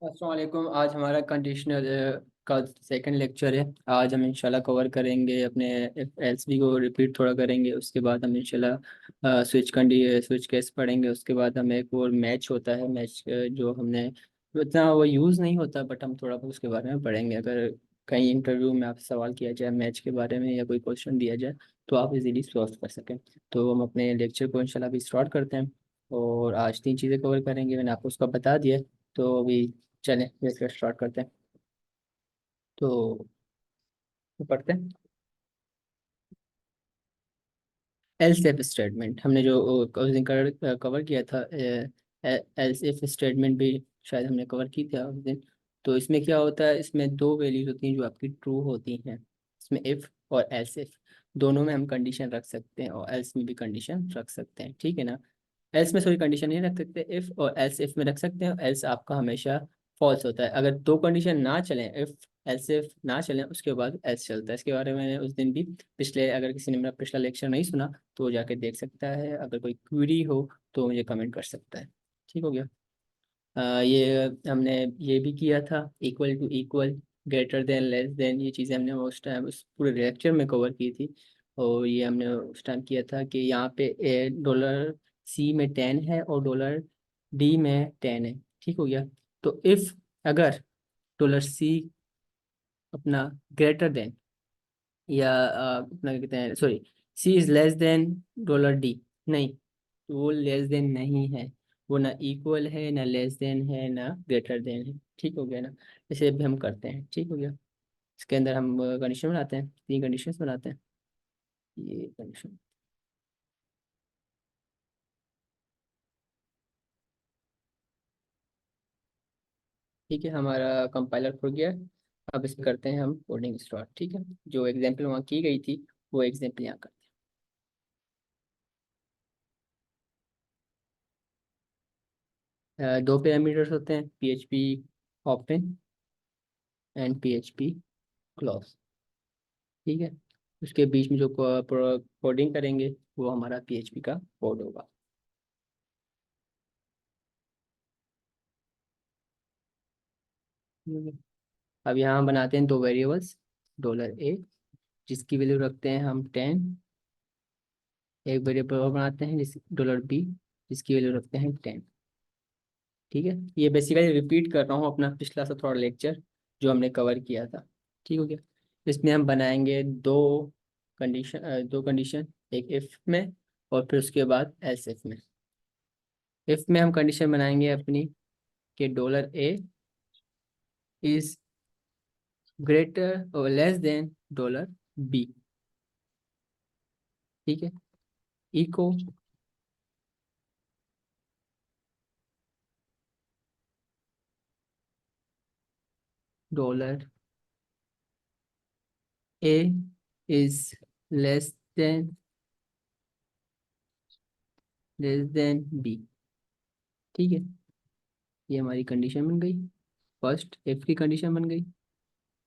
अस्सलाम वालेकुम। आज हमारा कंडीशनल का सेकंड लेक्चर है। आज हम इंशाल्लाह कवर करेंगे अपने एलसीडी को, रिपीट थोड़ा करेंगे। उसके बाद हम इंशाल्लाह स्विच केस पढ़ेंगे। उसके बाद हम एक और मैच होता है, मैच जो हमने उतना वो यूज़ नहीं होता, बट हम थोड़ा बहुत उसके बारे में पढ़ेंगे। अगर कहीं इंटरव्यू में आपसे सवाल किया जाए मैच के बारे में या कोई क्वेश्चन दिया जाए तो आप इजीली सॉल्व कर सकें। तो हम अपने लेक्चर को इंशाल्लाह अभी स्टार्ट करते हैं। और आज 3 चीज़ें कवर करेंगे, मैंने आपको उसका बता दिया। तो अभी चलें लेकर स्टार्ट करते हैं। तो पढ़ते हैं। एल सेफ स्टेटमेंट हमने जो उस दिन कवर किया था। एल सेफ स्टेटमेंट भी शायद हमने कवर की थी उस दिन। तो इसमें क्या होता है, इसमें दो वैल्यूज होती हैं जो आपकी ट्रू होती हैं। इसमें इफ़ और एल्स इफ दोनों में हम कंडीशन रख सकते हैं और एल्स में भी कंडीशन रख सकते हैं, ठीक है ना। एल्स में सॉरी कंडीशन नहीं रख सकते, इफ़ और एल्स इफ में रख सकते हैं। एल्स आपका हमेशा फॉल्स होता है। अगर दो कंडीशन ना चलें, इफ़ एल्स इफ ना चलें, उसके बाद एल्स चलता है। इसके बारे में मैंने उस दिन भी पिछले, अगर किसी ने मेरा पिछला लेक्चर नहीं सुना तो वो जाके देख सकता है। अगर कोई क्वेरी हो तो मुझे कमेंट कर सकता है। ठीक हो गया। ये हमने ये भी किया था, equal to equal, greater than, less than. ये चीज़ें हमने उस टाइम उस पूरे लेक्चर में कवर की थी। और ये हमने उस टाइम किया था कि यहाँ पे डॉलर सी में 10 है और डॉलर डी में 10 है। ठीक हो गया। तो इफ़ अगर डॉलर सी अपना ग्रेटर देन या अपना क्या कहते हैं, sorry, C is less than dollar D, नहीं, तो वो लेस देन नहीं है। वो ना इक्वल है, ना लेस देन है, ना ग्रेटर देन है। ठीक हो गया ना। इसे भी हम करते हैं। ठीक हो गया। इसके अंदर हम कंडीशन बनाते हैं, 3 कंडीशन बनाते हैं। ये कंडीशन, ठीक है, हमारा कंपाइलर खुल गया है। अब इसमें करते हैं हम कोडिंग स्टार्ट। ठीक है, जो एग्जाम्पल वहाँ की गई थी वो एग्जाम्पल यहाँ करते हैं। दो पैरामीटर्स होते हैं, P H P open and P H P close. ठीक है, उसके बीच में जो कोडिंग करेंगे वो हमारा पीएचपी का कोड होगा। ठीक है। अब यहाँ बनाते हैं दो वेरिएबल्स, डॉलर ए जिसकी वैल्यू रखते हैं हम 10। एक वेरिएबल और बनाते हैं जिस डॉलर बी जिसकी वैल्यू रखते हैं 10। ठीक है, ये बेसिकली रिपीट कर रहा हूँ अपना पिछला सा थोड़ा लेक्चर जो हमने कवर किया था। ठीक हो गया। इसमें हम बनाएंगे दो कंडीशन, एक इफ में और फिर उसके बाद एल्स इफ में। इफ में हम कंडीशन बनाएंगे अपनी कि डॉलर ए इज ग्रेटर और लेस देन डॉलर बी। ठीक है, echo dollar A is less than B. ठीक है, ये हमारी कंडीशन बन गई, फर्स्ट इफ की कंडीशन बन गई।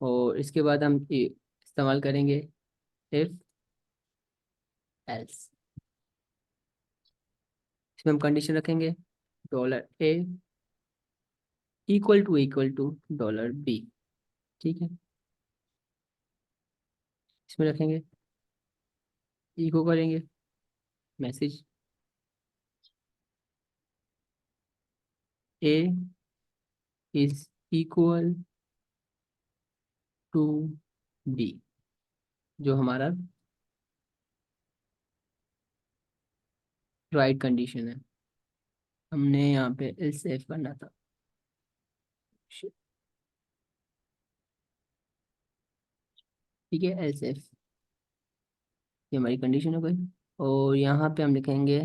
और इसके बाद हम इस्तेमाल करेंगे इफ एल्स। इसमें हम कंडीशन रखेंगे dollar A equal to dollar B. ठीक है, इसमें रखेंगे, इको करेंगे message A is equal to B, जो हमारा राइट कंडीशन है। हमने यहाँ पे एल सेफ करना था। ठीक है, एल सेफ, ये हमारी कंडीशन हो गई। और यहाँ पे हम लिखेंगे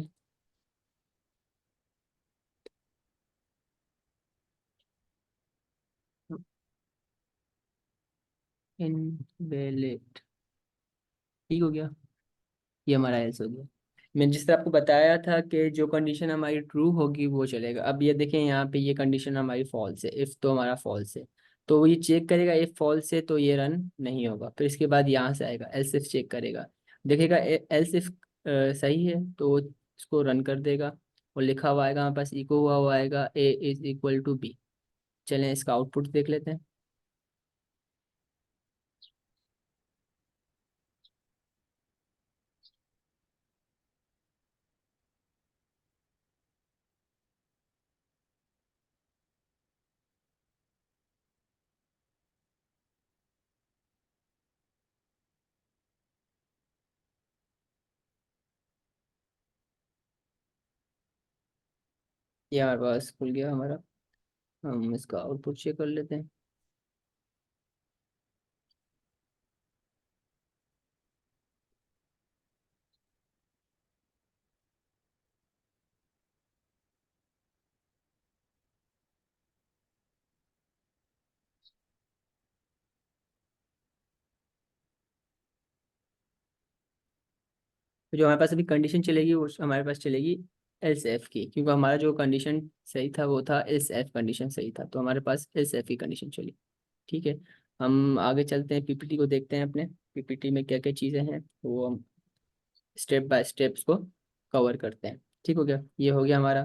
इनवैलिड। ठीक हो गया, ये हमारा एल्स हो गया। मैं जिस तरह आपको बताया था कि जो कंडीशन हमारी ट्रू होगी वो चलेगा। अब ये देखें, यहाँ पे ये कंडीशन हमारी फॉल्स है, इफ़ तो हमारा फॉल्स है, तो वो ये चेक करेगा इफ़ फॉल्स है तो ये रन नहीं होगा। फिर इसके बाद यहाँ से आएगा एल्स इफ चेक करेगा, देखेगा एल्स इफ सही है तो वो इसको रन कर देगा। और लिखा हुआ आएगा हमारे पास, इको हुआ हुआ आएगा ए इज इक्वल टू बी। चलें इसका आउटपुट देख लेते हैं। ये हमारे पास खुल गया हमारा। हम इसका आउटपुट चेक कर लेते हैं। तो जो हमारे पास अभी कंडीशन चलेगी वो हमारे पास चलेगी एल्स एफ की, क्योंकि हमारा जो कंडीशन सही था वो था एल्स एफ कंडीशन सही था, तो हमारे पास एल्स एफ की कंडीशन चली। ठीक है। हम आगे चलते हैं, पीपीटी को देखते हैं अपने। पीपीटी में क्या क्या चीज़ें हैं वो हम स्टेप बाय स्टेप्स को कवर करते हैं। ठीक हो गया, ये हो गया हमारा।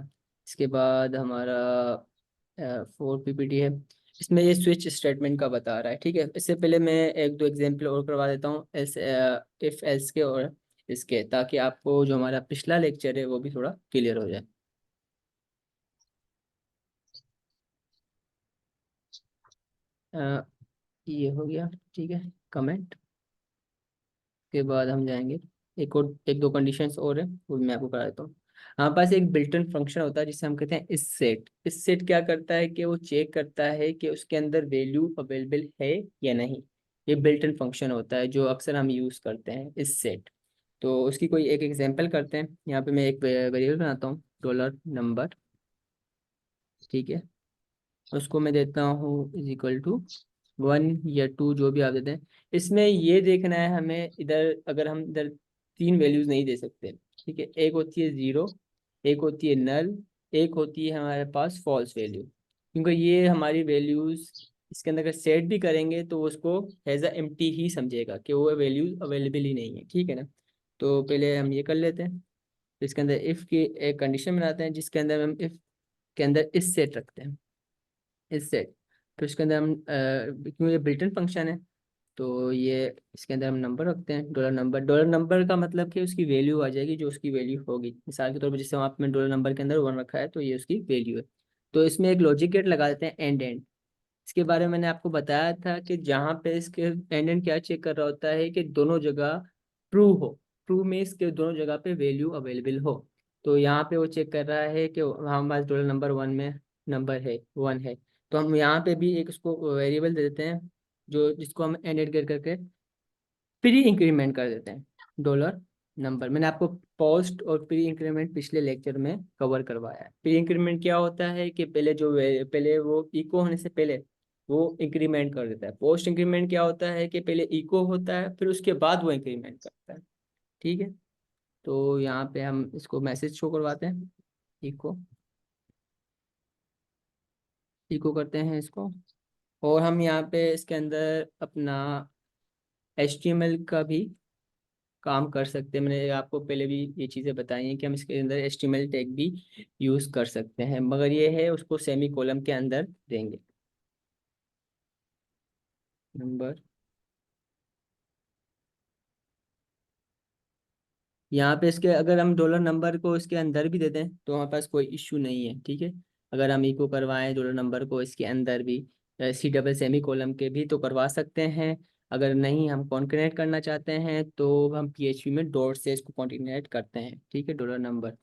इसके बाद हमारा 4 पीपीटी है। इसमें ये स्विच स्टेटमेंट का बता रहा है। ठीक है, इससे पहले मैं एक दो एग्जांपल और करवा देता हूँ एस इफ एल्स के और इसके, ताकि आपको जो हमारा पिछला लेक्चर है वो भी थोड़ा क्लियर हो जाए। अ, ये हो गया। ठीक है, कमेंट के बाद हम जाएंगे, एक और एक दो कंडीशंस और है वो भी मैं आपको करा देता हूँ। हमारे पास एक बिल्ट इन फंक्शन होता है जिसे हम कहते हैं इस सेट। इस सेट क्या करता है कि वो चेक करता है कि उसके अंदर वैल्यू अवेलेबल है या नहीं। ये बिल्ट इन फंक्शन होता है जो अक्सर हम यूज़ करते हैं, इस सेट। तो उसकी कोई एक एग्जांपल करते हैं। यहाँ पे मैं एक वेरिएबल बनाता हूँ, डॉलर नंबर। ठीक है, उसको मैं देता हूँ इज इक्वल टू 1 या 2, जो भी आप देते हैं। इसमें ये देखना है हमें, इधर अगर हम इधर 3 वैल्यूज नहीं दे सकते। ठीक है, एक होती है 0, एक होती है नल, एक होती है हमारे पास फॉल्स वैल्यू। क्योंकि ये हमारी वैल्यूज इसके अंदर अगर सेट भी करेंगे तो उसको एज अ एम्प्टी ही समझेगा कि वो वैल्यूज अवेलेबल ही नहीं है। ठीक है ना। तो पहले हम ये कर लेते हैं। तो इसके अंदर इफ़ की एक कंडीशन बनाते हैं जिसके अंदर हम इफ़ के अंदर इस सेट रखते हैं, इस सेट। तो इसके अंदर हम क्योंकि ये बिल्ट इन फंक्शन है, तो ये इसके अंदर हम नंबर रखते हैं, डॉलर नंबर। डॉलर नंबर का मतलब कि उसकी वैल्यू आ जाएगी जो उसकी वैल्यू होगी। मिसाल के तौर पर जैसे वहाँ पे डॉलर नंबर के अंदर 1 रखा है तो ये उसकी वैल्यू है। तो इसमें एक लॉजिक गेट लगा देते हैं, एंड एंड। इसके बारे में मैंने आपको बताया था कि जहाँ पे इसके एंड एंड क्या चेक कर रहा होता है कि दोनों जगह ट्रू हो। ट्रू मीन्स के दोनों जगह पे वैल्यू अवेलेबल हो। तो यहाँ पे वो चेक कर रहा है कि हमारे पास डॉलर नंबर 1 में नंबर है, 1 है। तो हम यहाँ पे भी एक उसको वेरिएबल दे देते हैं जो जिसको हम एंड एंड कर करके प्री इंक्रीमेंट कर देते हैं, डॉलर नंबर। मैंने आपको पोस्ट और प्री इंक्रीमेंट पिछले लेक्चर में कवर करवाया है। प्री इंक्रीमेंट क्या होता है कि पहले पहले वो इको होने से पहले वो इंक्रीमेंट कर देता है। पोस्ट इंक्रीमेंट क्या होता है कि पहले इको होता है फिर उसके बाद वो इंक्रीमेंट करता है। ठीक है, तो यहाँ पे हम इसको मैसेज शो करवाते हैं, इको, इको करते हैं इसको। और हम यहाँ पे इसके अंदर अपना HTML का भी काम कर सकते हैं। मैंने आपको पहले भी ये चीज़ें बताई हैं कि हम इसके अंदर HTML टैग भी यूज़ कर सकते हैं, मगर ये है उसको सेमी कॉलम के अंदर देंगे। नंबर, यहाँ पे इसके अगर हम डॉलर नंबर को इसके अंदर भी दे दें तो हमारे पास कोई इश्यू नहीं है। ठीक है, अगर हम इको करवाएं डॉलर नंबर को इसके अंदर भी, सी डबल सेमी कॉलम के भी तो करवा सकते हैं। अगर नहीं हम कॉन्केनेट करना चाहते हैं तो हम PHP में डॉट से इसको कॉन्केनेट करते हैं। ठीक है, डॉलर नंबर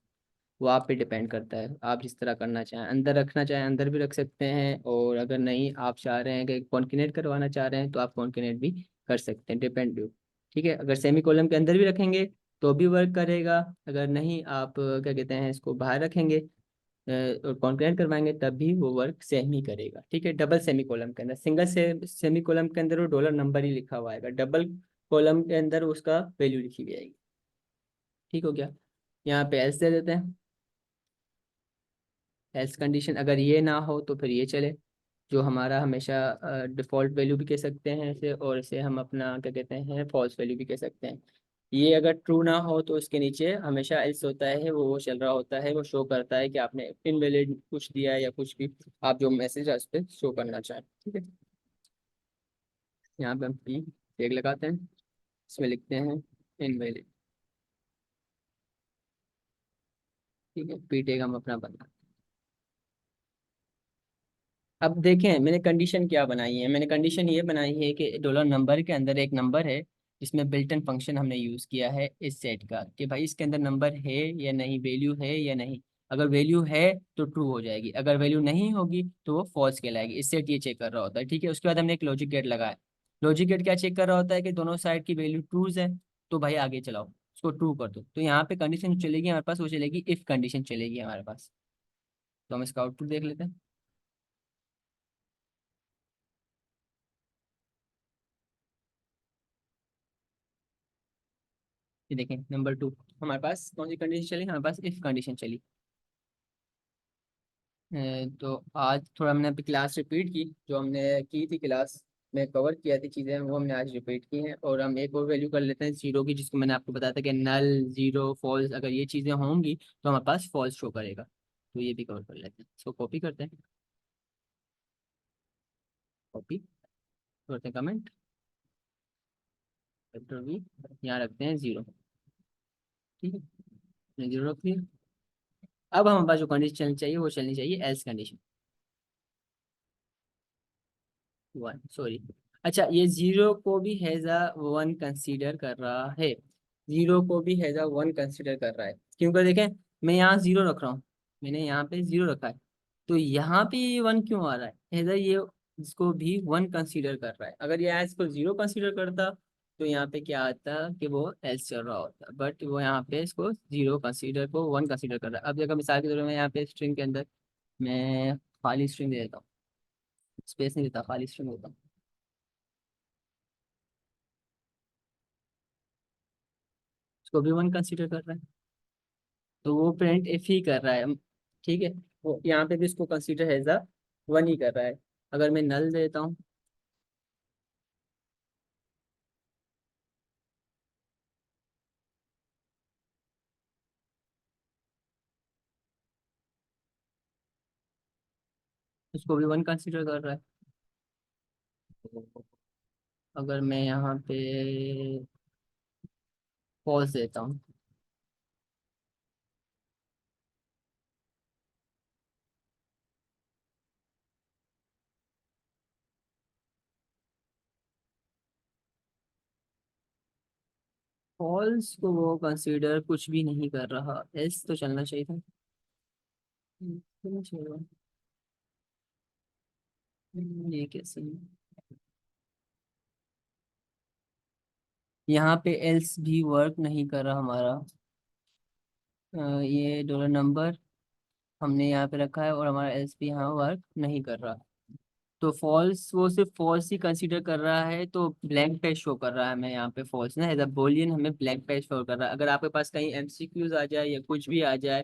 वो आप पे डिपेंड करता है, आप जिस तरह करना चाहें। अंदर रखना चाहें अंदर भी रख सकते हैं, और अगर नहीं आप चाह रहे हैं कि कॉन्किनेट करवाना चाह रहे हैं तो आप कॉन्किनेट भी कर सकते हैं, डिपेंड यू। ठीक है, अगर सेमी कॉलम के अंदर भी रखेंगे तो भी वर्क करेगा। अगर नहीं आप क्या कहते हैं इसको बाहर रखेंगे और कॉन्किनेट करवाएंगे तब भी वो वर्क सेम ही करेगा। ठीक है, डबल सेमी कॉलम के अंदर, सिंगल सेमी कॉलम के अंदर वो डॉलर नंबर ही लिखा हुआ आएगा, डबल कॉलम के अंदर उसका वैल्यू लिखी हुई आएगी। ठीक हो गया, यहाँ पे एल्स दे देते हैं। एल्स कंडीशन अगर ये ना हो तो फिर ये चले, जो हमारा हमेशा डिफ़ॉल्ट वैल्यू भी कह सकते हैं इसे, और इसे हम अपना क्या कहते हैं फॉल्स वैल्यू भी कह सकते हैं। ये अगर ट्रू ना हो तो इसके नीचे हमेशा एल्स होता है, वो चल रहा होता है, वो शो करता है कि आपने इनवैलिड कुछ दिया है या कुछ भी आप जो मैसेज है उस पर शो करना चाहें। ठीक है, यहाँ पे हम पी टैग लगाते हैं, इसमें लिखते हैं इनवैलिड। ठीक है, पी टैग हम अपना बना। अब देखें मैंने कंडीशन क्या बनाई है, मैंने कंडीशन ये बनाई है कि डॉलर नंबर के अंदर एक नंबर है जिसमें बिल्ट इन फंक्शन हमने यूज़ किया है इस सेट का, कि भाई इसके अंदर नंबर है या नहीं, वैल्यू है या नहीं। अगर वैल्यू है तो ट्रू हो जाएगी, अगर वैल्यू नहीं होगी तो वो फॉल्स कहलाएगी। इस सेट ये चेक कर रहा होता है। ठीक है, उसके बाद हमने एक लॉजिक गेट लगाया। लॉजिक गेट क्या चेक कर रहा होता है कि दोनों साइड की वैल्यू ट्रूज है, तो भाई आगे चलाओ, उसको ट्रू कर दो। तो यहाँ पे कंडीशन चलेगी हमारे पास, वो चलेगी इफ कंडीशन चलेगी हमारे पास। तो हम इसका आउटपुट देख लेते हैं। ये देखें नंबर टू, हमारे पास कौन सी कंडीशन चली, हमारे पास इफ कंडीशन चली। तो आज थोड़ा हमने अभी क्लास रिपीट की, जो हमने की थी क्लास में कवर किया थी चीज़ें, वो हमने आज रिपीट की हैं। और हम एक और वैल्यू कर लेते हैं जीरो की, जिसको मैंने आपको बताया था कि नल, जीरो, फॉल्स, अगर ये चीज़ें होंगी तो हमारे पास फॉल्स शो करेगा। तो ये भी कवर कर लेते हैं, इसको कॉपी करते हैं, कॉपी करते हैं, कमेंट वेक्टर वी, यहाँ रखते हैं जीरो। ठीक है, जीरो रख दिया। अब हमारे पास जो कंडीशन चलनी चाहिए वो चलनी चाहिए एल्स कंडीशन। One, sorry. अच्छा, ये जीरो को भी हैज अ वन कंसीडर कर रहा है, जीरो को भी हैज अ वन कंसीडर कर रहा है। क्योंकि देखें मैं यहाँ जीरो रख रहा हूँ, मैंने यहाँ पे जीरो रखा है, तो यहाँ पे ये वन क्यों आ रहा है, हैजा ये इसको भी वन कंसीडर कर रहा है। अगर ये इसको जीरो कंसीडर करता तो यहाँ पे क्या आता कि वो एल्स चल रहा होता, बट वो यहाँ पे इसको जीरो कंसीडर को वन कंसीडर कर रहा है। अब जगह मिसाल के तौर पर मैं यहाँ पे स्ट्रिंग के अंदर मैं खाली स्ट्रिंग दे देता हूँ, स्पेस नहीं देता, खाली स्ट्रिंग देता हूँ, उसको भी वन कंसीडर कर रहा है, तो वो प्रिंट इफ ही कर रहा है। ठीक है, वो यहाँ पे भी इसको कंसीडर एज अ वन ही कर रहा है। अगर मैं नल देता हूँ, उसको भी वन कंसीडर कर रहा है। तो अगर मैं यहाँ पे फॉल्स देता हूँ, फॉल्स को वो कंसीडर कुछ भी नहीं कर रहा, एस तो चलना चाहिए था। चलना चाहिए था। ये कैसे, यहाँ पे एल्स भी वर्क नहीं कर रहा हमारा। ये डॉलर नंबर हमने यहाँ पे रखा है और हमारा एल्स भी यहाँ वर्क नहीं कर रहा। तो फॉल्स, वो सिर्फ फॉल्स ही कंसीडर कर रहा है, तो ब्लैंक पेज शो कर रहा है हमें यहाँ पे फॉल्स ना, एज अ बोलियन हमें ब्लैंक पेज शो कर रहा है। अगर आपके पास कहीं एमसीक्यूज आ जाए या कुछ भी आ जाए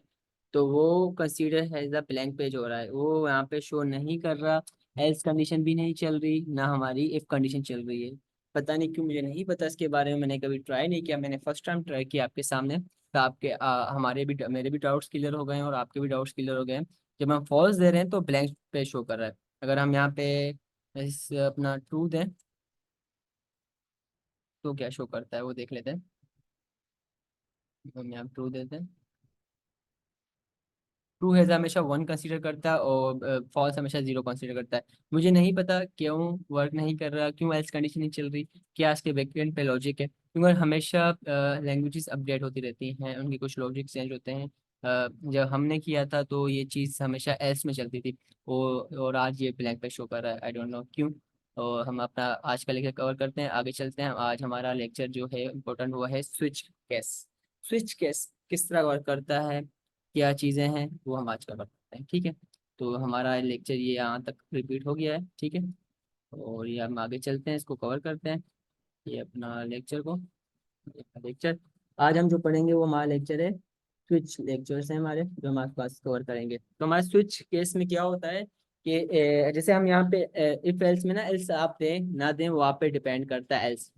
तो वो consider as a blank page हो रहा है, वो यहाँ पे शो नहीं कर रहा। एल्स कंडीशन भी नहीं चल रही, ना हमारी इफ कंडीशन चल रही है। पता नहीं क्यों, मुझे नहीं पता इसके बारे में, मैंने कभी ट्राई नहीं किया, मैंने फर्स्ट टाइम ट्राई किया आपके सामने। तो आपके हमारे भी, मेरे भी डाउट्स क्लियर हो गए हैं और आपके भी डाउट्स क्लियर हो गए हैं। जब हम फॉल्स दे रहे हैं तो ब्लैंक पेज शो कर रहा है। अगर हम यहाँ पे इस अपना ट्रू दें तो क्या शो करता है वो देख लेते हैं। हम यहाँ ट्रू देते हैं, ट्रू हैज हमेशा वन कंसीडर करता है और फॉल्स हमेशा जीरो कंसीडर करता है। मुझे नहीं पता क्यों वर्क नहीं कर रहा, क्यों एल्स कंडीशन नहीं चल रही, क्या इसके बैकएंड पे लॉजिक है, क्योंकि हमेशा लैंग्वेजेस अपडेट होती रहती हैं, उनके कुछ लॉजिक चेंज होते हैं। जब हमने किया था तो ये चीज़ हमेशा एल्स में चलती थी, और आज ये ब्लैंक पे शो कर रहा है, आई डोंट नो क्यों। और हम अपना आज का लेक्चर कवर करते हैं, आगे चलते हैं। आज हमारा लेक्चर जो है इम्पोर्टेंट वो है स्विच केस। स्विच केस किस तरह वर्क करता है, क्या चीज़ें हैं, वो हम आज कवर करते हैं। ठीक है, तो हमारा लेक्चर ये यहाँ तक रिपीट हो गया है। ठीक है, और ये हम आगे चलते हैं, इसको कवर करते हैं, ये अपना लेक्चर को, लेक्चर आज हम जो पढ़ेंगे वो हमारा लेक्चर है स्विच लेक्चर्स हैं हमारे, जो हम आज पास कवर करेंगे। तो हमारे स्विच केस में क्या होता है कि जैसे हम यहाँ पे इफ एल्स में ना, एल्स आप दें ना दें वो आप पे डिपेंड करता है एल्स।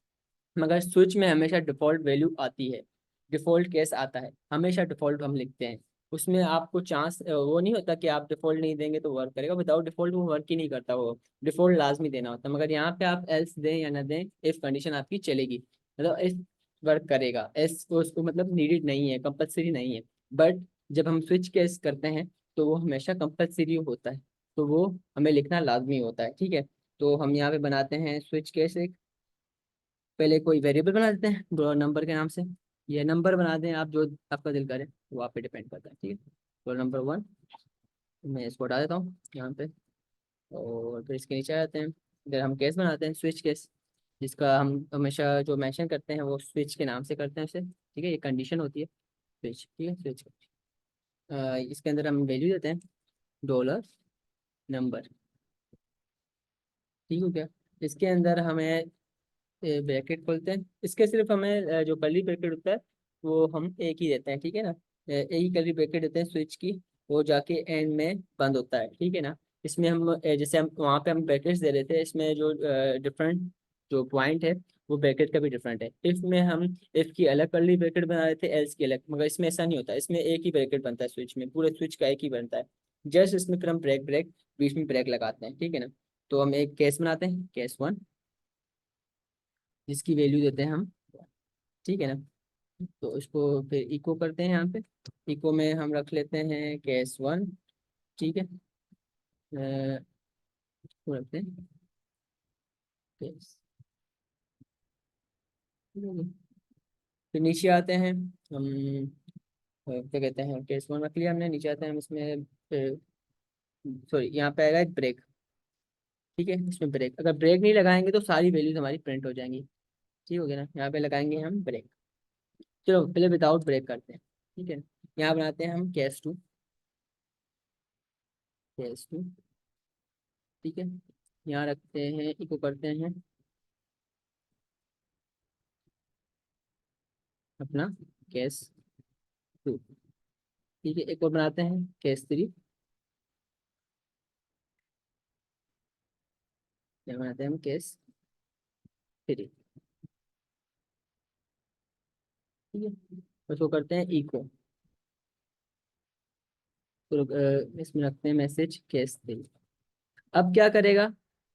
मगर स्विच में हमेशा डिफ़ॉल्ट वैल्यू आती है, डिफ़ॉल्ट केस आता है, हमेशा डिफ़ॉल्ट हम लिखते हैं। उसमें आपको चांस वो नहीं होता कि आप डिफ़ॉल्ट नहीं देंगे तो वर्क करेगा, विदाउट डिफ़ॉल्ट वो वर्क ही नहीं करता, वो डिफ़ॉल्ट लाजमी देना होता है। मगर यहाँ पे आप एल्स दें या ना दें, इफ कंडीशन आपकी चलेगी, मतलब इस वर्क करेगा, एस को उसको मतलब नीडेड नहीं है, कंपलसरी नहीं है। बट जब हम स्विच केस करते हैं तो वो हमेशा कंपलसरी होता है, तो वो हमें लिखना लाजमी होता है, ठीक है। तो हम यहाँ पे बनाते हैं स्विच केस। पहले कोई वेरिएबल बना देते हैं रोल नंबर के नाम से, ये नंबर बना दें आप, जो आपका दिल करे, वो आप पे डिपेंड करता है, ठीक है। रोल नंबर 1, मैं इसको हटा देता हूँ यहाँ पे। और फिर इसके नीचे आ जाते हैं, इधर हम केस बनाते हैं, स्विच केस, जिसका हम हमेशा जो मेंशन करते हैं वो स्विच के नाम से करते हैं उसे, ठीक है। ये कंडीशन होती है स्विच, ठीक है, स्विच। इसके अंदर हम वैल्यू देते हैं $नंबर, ठीक हो गया। इसके अंदर हमें ब्रैकेट खोलते हैं, इसके सिर्फ हमें जो कर्ली ब्रैकेट होता है वो हम एक ही देते हैं, ठीक है ना। एक ही कर्ली ब्रैकेट देते हैं स्विच की, वो जाके एंड में बंद होता है, ठीक है ना। इसमें हम जैसे हम वहाँ पे हम ब्रैकेट्स दे रहे थे, इसमें जो डिफरेंट जो पॉइंट है वो ब्रैकेट का भी डिफरेंट है। इफ में हम इफ की अलग कर्ली ब्रैकेट बना रहे थे, एल्स की अलग, मगर इसमें ऐसा नहीं होता, इसमें एक ही ब्रैकेट बनता है स्विच में, पूरे स्विच का एक ही बनता है। जस्ट इसमें फिर हम ब्रेक ब्रेक बीच में ब्रेक लगाते हैं, ठीक है ना। तो हम एक केस बनाते हैं, केस 1, जिसकी वैल्यू देते हैं हम, ठीक है ना। तो इसको फिर इको करते हैं यहाँ पे, इको में हम रख लेते हैं केस 1, ठीक है। इसको रखते हैं केस, फिर नीचे आते हैं हम, क्या कहते हैं, केस 1 रख लिया हमने, नीचे आते हैं हम इसमें, सॉरी यहाँ पे आएगा एक ब्रेक, ठीक है। इसमें ब्रेक, अगर ब्रेक नहीं लगाएंगे तो सारी वैल्यूज हमारी प्रिंट हो जाएंगी, ठीक हो गया ना। यहाँ पे लगाएंगे हम ब्रेक, चलो पहले विदाउट ब्रेक करते हैं, ठीक है। यहाँ बनाते हैं हम केस 2, केस 2, ठीक है। यहाँ रखते हैं, इको करते हैं अपना केस 2, ठीक है। एक और बनाते हैं केस 3, क्या बनाते हैं हम, केस 3, ठीक है। उसको करते हैं इको, तो इसमें रखते हैं मैसेज केस 3। अब क्या करेगा,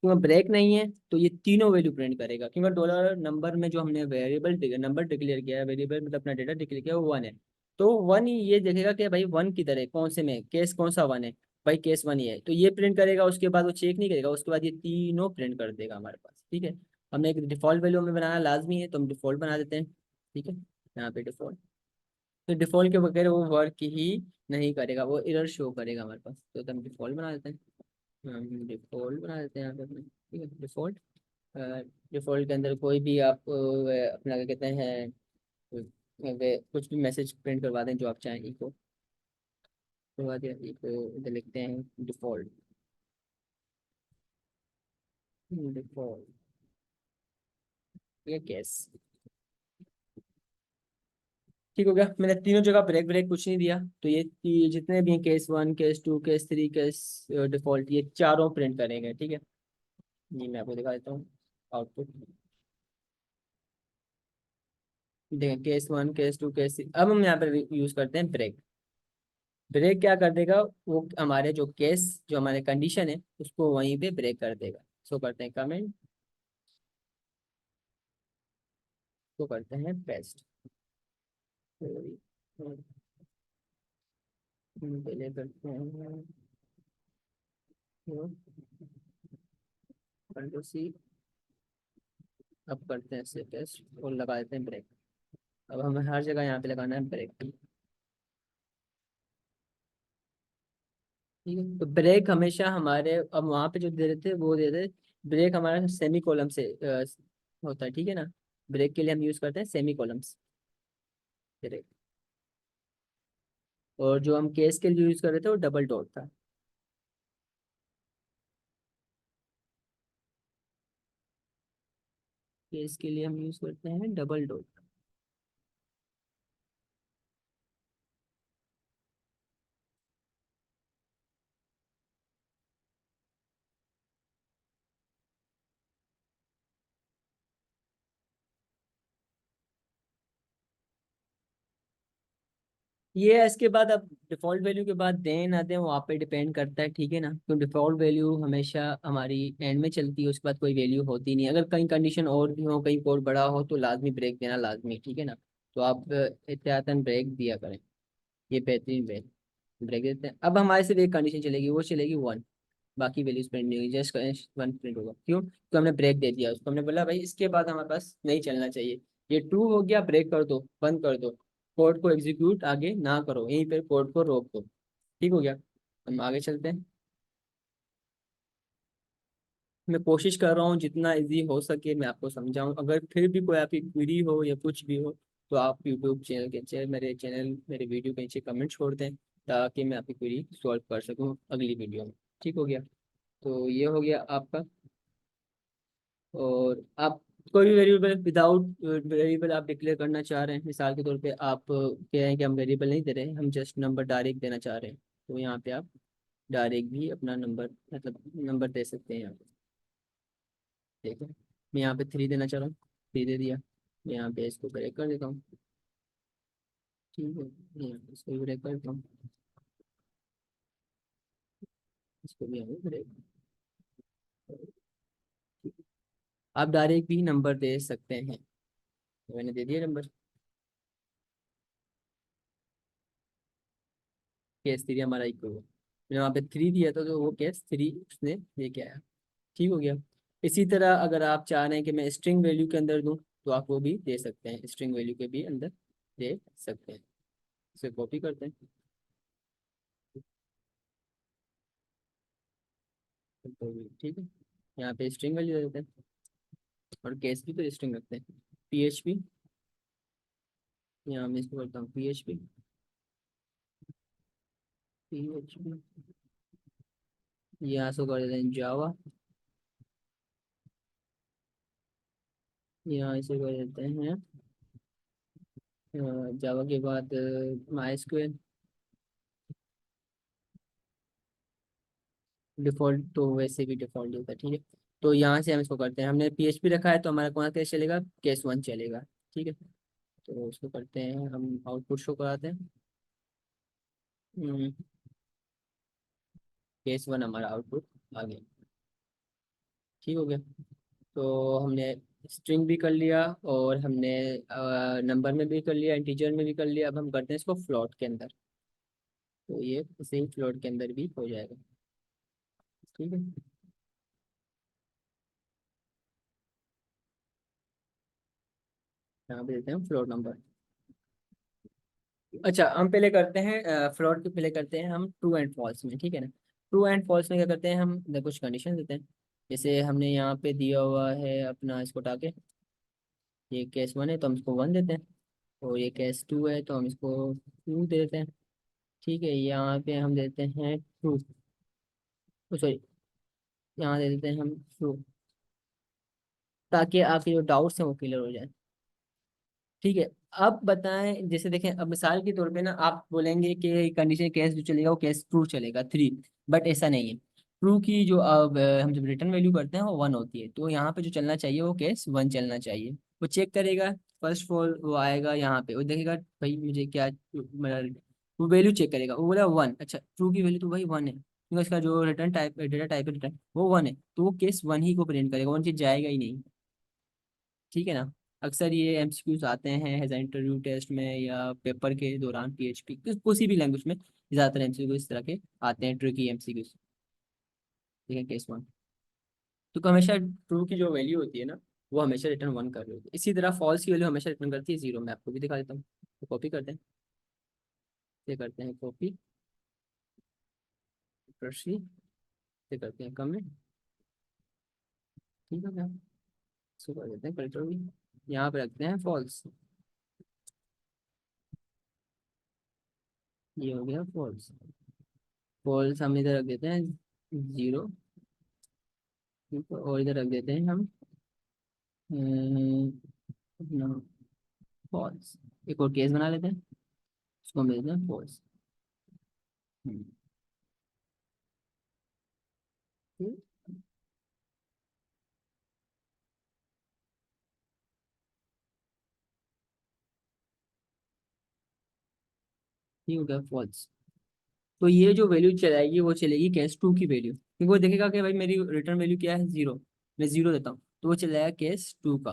क्योंकि ब्रेक नहीं है तो ये तीनों वैल्यू प्रिंट करेगा, क्योंकि $नंबर में जो हमने वेरिएबल नंबर डिक्लेयर किया है, वेरिएबल मतलब अपना डेटा डिक्लेयर किया है, वो 1 है। तो 1 ही ये देखेगा कि भाई 1 किधर है, कौन से में, केस कौन सा 1 है, भाई केस 1 ही है, तो ये प्रिंट करेगा। उसके बाद वो चेक नहीं करेगा, उसके बाद ये तीनों प्रिंट कर देगा हमारे पास, ठीक है। हमने एक डिफॉल्ट वैल्यू हमें बनाना लाजमी है, तो हम डिफॉल्ट बना देते हैं, ठीक है। यहाँ पे डिफॉल्ट, तो डिफॉल्ट के बगैर वो वर्क ही नहीं करेगा, वो एरर शो करेगा हमारे पास, तो हम डिफॉल्ट बना देते हैं। हम डिफॉल्ट बना देते हैं यहाँ पे अपने, ठीक है, डिफॉल्ट। डिफॉल्ट के अंदर कोई भी आप अपना क्या कहते हैं, कुछ भी मैसेज प्रिंट करवा दें जो आप चाहें, इको करवा दिया, इको इधर लिखते हैं डिफॉल्ट, डिफॉल्ट, ये केस, ठीक हो गया। मैंने तीनों जगह ब्रेक ब्रेक कुछ नहीं दिया, तो ये जितने भी हैं, case 1, case 2, case 3, case default, ये चारों प्रिंट करेंगे, ठीक है। ये मैं आपको दिखा देता हूँ आउटपुट, देखें केस 1, केस 2, केस 3। अब हम यहाँ पर यूज करते हैं ब्रेक। ब्रेक क्या कर देगा, वो हमारे जो केस, जो हमारे कंडीशन है उसको वहीं पे ब्रेक कर देगा। सो करते हैं कमेंट, तो करते हैं पेस्ट, पहले करते हैं Ctrl+C, अब करते हैं से पेस्ट और लगा देते हैं ब्रेक। अब हमें हर जगह यहाँ पे लगाना है ब्रेक, ठीक है। तो ब्रेक हमेशा हमारे, अब वहाँ पे जो दे रहे थे वो दे रहे, ब्रेक हमारा सेमी कॉलम से होता है, ठीक है ना। ब्रेक के लिए हम यूज करते हैं सेमी कॉलम्स ब्रेक, और जो हम केस के लिए यूज कर रहे थे वो डबल डॉट था। केस के लिए हम यूज करते हैं डबल डॉट, ये है, इसके बाद अब डिफॉल्ट वैल्यू के बाद दें ना दें वो आप पे डिपेंड करता है, ठीक है ना। तो डिफॉल्ट वैल्यू हमेशा हमारी एंड में चलती है, उसके बाद कोई वैल्यू होती नहीं है। अगर कहीं कंडीशन और भी हो, कहीं कोड बड़ा हो, तो लाजमी ब्रेक देना लाजमी, ठीक है ना। तो आप एहतियातन ब्रेक दिया करें, ये बेहतरीन ब्रेक ब्रेक देते हैं। अब हमारे सिर्फ एक कंडीशन चलेगी, वो चलेगी 1, बाकी वैल्यूज प्रिंट नहीं होगी, जस्ट 1 प्रिंट होगा। क्यों? तो हमने ब्रेक दे दिया उसको, हमने बोला भाई इसके बाद हमारे पास नहीं चलना चाहिए, ये ट्रू हो गया, ब्रेक कर दो, बंद कर दो, कोड को एग्जीक्यूट आगे ना करो, यहीं पर कोड को रोक दो। ठीक हो गया। हम आगे चलते हैं। मैं कोशिश कर रहा हूँ जितना इजी हो सके मैं आपको समझाऊं, अगर फिर भी कोई आपकी क्वेरी हो या कुछ भी हो, तो आप यूट्यूब चैनल के नीचे, मेरे वीडियो के नीचे कमेंट छोड़ दें, ताकि मैं आपकी क्वेरी सॉल्व कर सकूं अगली वीडियो में। ठीक हो गया। तो ये हो गया आपका। और आप कोई भी वेरिएबल विदाउट वेरिएबल आप डिक्लेयर करना चाह रहे हैं, मिसाल के तौर पे आप कह रहे हैं कि हम वेरिएबल नहीं दे रहे, हम जस्ट नंबर डायरेक्ट देना चाह रहे हैं, तो यहाँ पे आप डायरेक्ट भी अपना नंबर, मतलब नंबर दे सकते हैं यहाँ पे। ठीक है। मैं यहाँ पे 3 देना चाह रहा हूँ, 3 दे दिया। मैं यहाँ पे इसको ब्रेक कर देता हूँ। ठीक है। मैं यहाँ पे इसको ब्रेक कर देता हूँ, इसको भी यहाँ पे ब्रेक। आप डायरेक्ट भी नंबर दे सकते हैं। मैंने दे दिया नंबर। केस 3 हमारा इक्वल हुआ, मैंने वहाँ पे 3 दिया था, तो वो केस 3 उसने लेके आया। ठीक हो गया। इसी तरह अगर आप चाह रहे हैं कि मैं स्ट्रिंग वैल्यू के अंदर दूं, तो आप वो भी दे सकते हैं, स्ट्रिंग वैल्यू के भी अंदर दे सकते हैं। इसे कॉपी करते हैं, तो ठीक है, यहाँ पे स्ट्रिंग वैल्यू दे देते हैं, और केस भी तो स्ट्रिंग रखते हैं। PHP, यहाँ मैं इसको करता हूँ PHP, PHP, यहाँ से कर देते हैं जावा, यहाँ इसे कर देते हैं जावा के बाद MySQL। डिफॉल्ट तो वैसे भी डिफॉल्ट होता है, ठीक है। तो यहाँ से हम इसको करते हैं, हमने PHP रखा है, तो हमारा कौन सा केस चलेगा, केस 1 चलेगा। ठीक है। तो उसको करते हैं, हम आउटपुट शो कराते हैं। केस 1 हमारा आउटपुट आ गया। ठीक हो गया। तो हमने स्ट्रिंग भी कर लिया, और हमने नंबर में भी कर लिया, इंटीजर में भी कर लिया। अब हम करते हैं इसको फ्लोट के अंदर, तो ये सेम फ्लोट के अंदर भी हो जाएगा। ठीक है। यहाँ पे देते हैं फ्लोट नंबर। अच्छा, हम पहले करते हैं फ्लोट के पहले करते हैं हम ट्रू एंड फॉल्स में, ठीक है ना। ट्रू एंड फॉल्स में क्या करते हैं हम, कुछ कंडीशन देते हैं। जैसे हमने यहाँ पे दिया हुआ है अपना, इसको उठा के, ये केस 1 है तो हम इसको 1 देते हैं, और ये केस 2 है तो हम इसको 2 देते हैं। ठीक है। यहाँ पे हम देते हैं ट्रू, सॉरी, यहाँ दे देते हैं हम ट्रू, ताकि आपके जो डाउट्स हैं वो क्लियर हो जाए। ठीक है। अब बताएं, जैसे देखें, अब मिसाल के तौर पे ना आप बोलेंगे कि कंडीशन केस जो चलेगा वो केस ट्रू चलेगा 3, बट ऐसा नहीं है। ट्रू की जो अब हम जब रिटर्न वैल्यू करते हैं वो 1 होती है, तो यहाँ पे जो चलना चाहिए वो केस 1 चलना चाहिए। वो चेक करेगा, फर्स्ट ऑफ ऑल वो आएगा यहाँ पे, वो देखेगा भाई मुझे क्या वो वैल्यू चेक करेगा, वो बोला 1, अच्छा ट्रू की वैल्यू तो भाई 1 है, क्योंकि इसका जो रिटर्न टाइप डेटा टाइप है रिटर्न वो 1 है, तो वो केस 1 ही को प्रिंट करेगा, 1 चीज जाएगा ही नहीं। ठीक है ना। अक्सर ये MCQs आते हैं एज इंटरव्यू टेस्ट में या पेपर के दौरान, PHP किसी भी लैंग्वेज में ज़्यादातर MCQ इस तरह के आते हैं, ट्रिकी MCQs। ठीक है। केस 1 तो हमेशा ट्रू की जो वैल्यू होती है ना, वो हमेशा रिटर्न 1 कर रही होती है। इसी तरह फॉल्स की वैल्यू हमेशा रिटर्न करती है 0। मैं आपको भी दिखा देता हूँ, तो कॉपी करते हैं, ये करते हैं कॉपी, प्रोसीड, ये करते हैं कमेंट। ठीक है क्या, इसको कर देते हैं कल्टर भी, यहाँ पे रखते हैं फॉल्स, ये हो गया फॉल्स। फॉल्स हम इधर रख देते हैं 0, और इधर रख देते हैं हम फॉल्स। एक और केस बना लेते हैं, उसको हम देते हैं फॉल्स। ठीक हो गया फॉल्स। तो ये जो वैल्यू चलाएगी वो चलेगी केस टू की वैल्यू, क्योंकि वो देखेगा कि भाई मेरी रिटर्न वैल्यू क्या है, जीरो, मैं जीरो देता हूँ, तो वो चलाएगा केस टू का।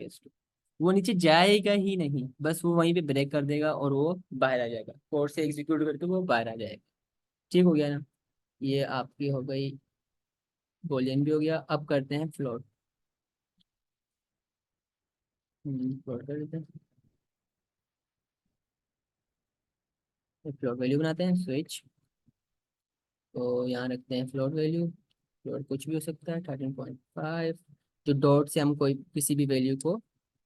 केस टू, वो नीचे जाएगा ही नहीं, बस वो वहीं पे ब्रेक कर देगा और वो बाहर आ जाएगा, कोर्ट से एग्जीक्यूट करके वो बाहर आ जाएगा। ठीक हो गया ना। ये आपकी हो गई, बूलियन भी हो गया। अब करते हैं फ्लोट। फ्लोट कर देते हैं। फ्लोट वैल्यू बनाते हैं, स्विच। तो यहाँ रखते हैं फ्लोट वैल्यू। फ्लोट कुछ भी हो सकता है, 13.5। जो डॉट से हम कोई किसी भी वैल्यू को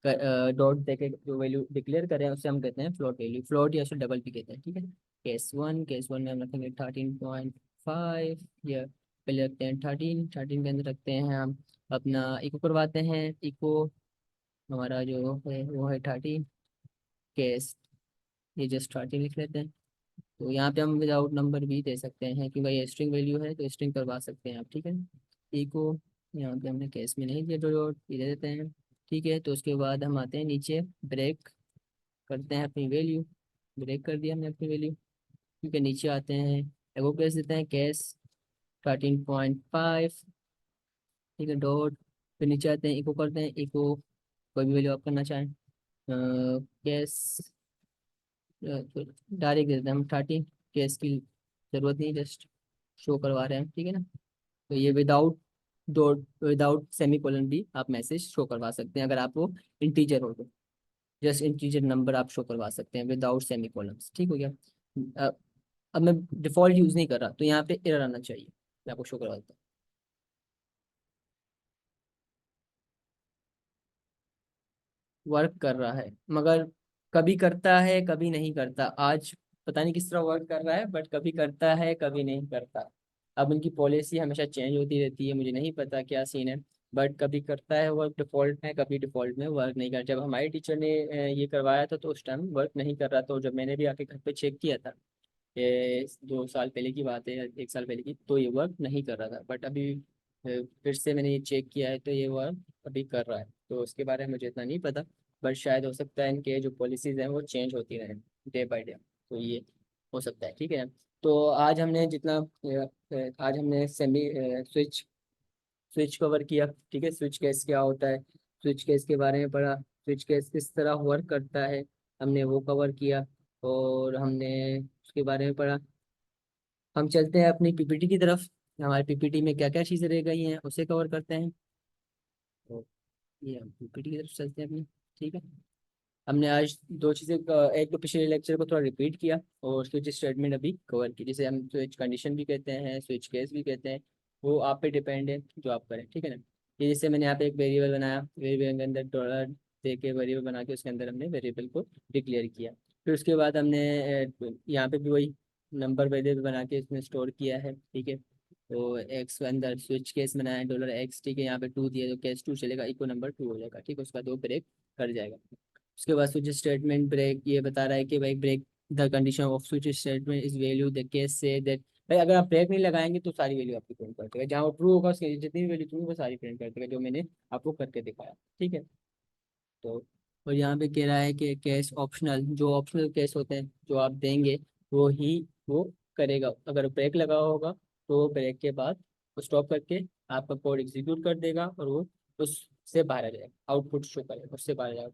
डॉट देके जो वैल्यू डिक्लेयर करें उससे हम कहते हैं फ्लोट वैल्यू। फ्लोट या फिर डबल भी कहते हैं, ठीक है। केस वन में हम रखेंगे 13.5। या पहले रखते हैं 13 के अंदर रखते हैं हम अपना इको करवाते हैं। इको हमारा जो है वो है 13। केस, ये जस्ट 13 लिख लेते हैं। तो यहाँ पे हम विदाउट नंबर भी दे सकते हैं, क्योंकि ये स्ट्रिंग वैल्यू है तो स्ट्रिंग करवा सकते हैं आप, ठीक है। इको, यहाँ पे हमने केस में नहीं दिया, जो ये दे देते हैं। ठीक है, तो उसके बाद हम आते हैं नीचे, ब्रेक करते हैं अपनी वैल्यू। ब्रेक कर दिया हमने अपनी वैल्यू। ठीक है, नीचे आते हैं, एगो केस देते हैं, केस 13.5। ठीक है, डॉट, फिर नीचे आते हैं, इको करते हैं, इको कोई भी वैल्यू आप करना चाहें। केस डायरेक्ट दे देते हैं हम 13। केस की जरूरत नहीं, जस्ट शो करवा रहे हैं, ठीक है ना। तो ये विदाउट डॉट, विदाउट सेमीकोलन भी आप मैसेज शो करवा सकते हैं, अगर आप वो इंटीजर हो तो। जस्ट इंटीजर नंबर आप शो करवा सकते हैं विदाउट सेमीकोलंस। ठीक हो गया। अ, अब मैं डिफॉल्ट यूज नहीं कर रहा, तो यहाँ पे एरर आना चाहिए, मैं आपको शो करवा देता हूँ। वर्क कर रहा है, मगर कभी करता है कभी नहीं करता। आज पता नहीं किस तरह वर्क कर रहा है, बट कभी करता है कभी नहीं करता। अब उनकी पॉलिसी हमेशा चेंज होती रहती है, मुझे नहीं पता क्या सीन है। बट कभी करता है वर्क डिफॉल्ट में, कभी डिफॉल्ट में वर्क नहीं कर। जब हमारे टीचर ने ये करवाया था तो उस टाइम वर्क नहीं कर रहा था, तो जब मैंने भी आके घर पे चेक किया था, ये 2 साल पहले की बात है या 1 साल पहले की, तो ये वर्क नहीं कर रहा था। बट अभी फिर से मैंने ये चेक किया है तो ये वर्क अभी कर रहा है। तो उसके बारे में मुझे इतना नहीं पता, बट शायद हो सकता है इनके जो पॉलिसीज हैं वो चेंज होती रहें डे बाय डे। तो ये हो सकता है, ठीक है। तो आज हमने जितना आज हमने सेमी स्विच स्विच कवर किया, ठीक है। स्विच केस क्या होता है, स्विच केस के बारे में पढ़ा, स्विच केस किस तरह वर्क करता है, हमने वो कवर किया। और हमने उसके बारे में पढ़ा। हम चलते हैं अपनी पीपीटी की तरफ। हमारी पीपीटी में क्या क्या चीज़ें रह गई हैं उसे कवर करते हैं। तो ये हम पीपीटी की तरफ चलते हैं अपनी, ठीक है। हमने आज दो चीज़ें एक तो पिछले लेक्चर को थोड़ा रिपीट किया, और स्विच स्टेटमेंट अभी कवर की, जिसे हम स्विच कंडीशन भी कहते हैं, स्विच केस भी कहते हैं। वो आप पे डिपेंड है जो आप करें, ठीक है ना। ये जैसे मैंने यहाँ पे एक वेरिएबल बनाया, वेरिएबल के अंदर डॉलर दे के वेरिएबल बना के उसके अंदर हमने वेरिएबल को डिक्लेयर किया। फिर उसके बाद हमने यहाँ पे भी वही नंबर वेरिएबल बना के इसमें स्टोर किया है, ठीक है। तो एक्स के अंदर स्विच केस बनाया, डॉलर एक्स, ठीक है। यहाँ पे टू दिया तो केस टू चलेगा, इको नंबर टू हो जाएगा, ठीक है। उसका दो ब्रेक कर जाएगा। उसके बाद स्विच स्टेटमेंट ब्रेक ये बता रहा है कि भाई break the condition of switch statement is value the case से दैट। भाई अगर आप ब्रेक नहीं लगाएंगे तो सारी वैल्यू आपकी प्रिंट कर देगा, जहाँ वो ट्रू होगा उसकी जितनी भी वैल्यू ट्रू वो सारी प्रिंट कर देगा, जो मैंने आपको करके दिखाया, ठीक है। तो और यहाँ पे कह रहा है कि कैश ऑप्शनल, जो ऑप्शनल कैश होते हैं जो आप देंगे वो ही वो करेगा। अगर ब्रेक लगा होगा तो ब्रेक के बाद वो स्टॉप करके आपका कोड एग्जीक्यूट कर देगा और वो उससे बाहर आ जाएगा, आउटपुट शो करेगा, उससे बाहर आ जाएगा,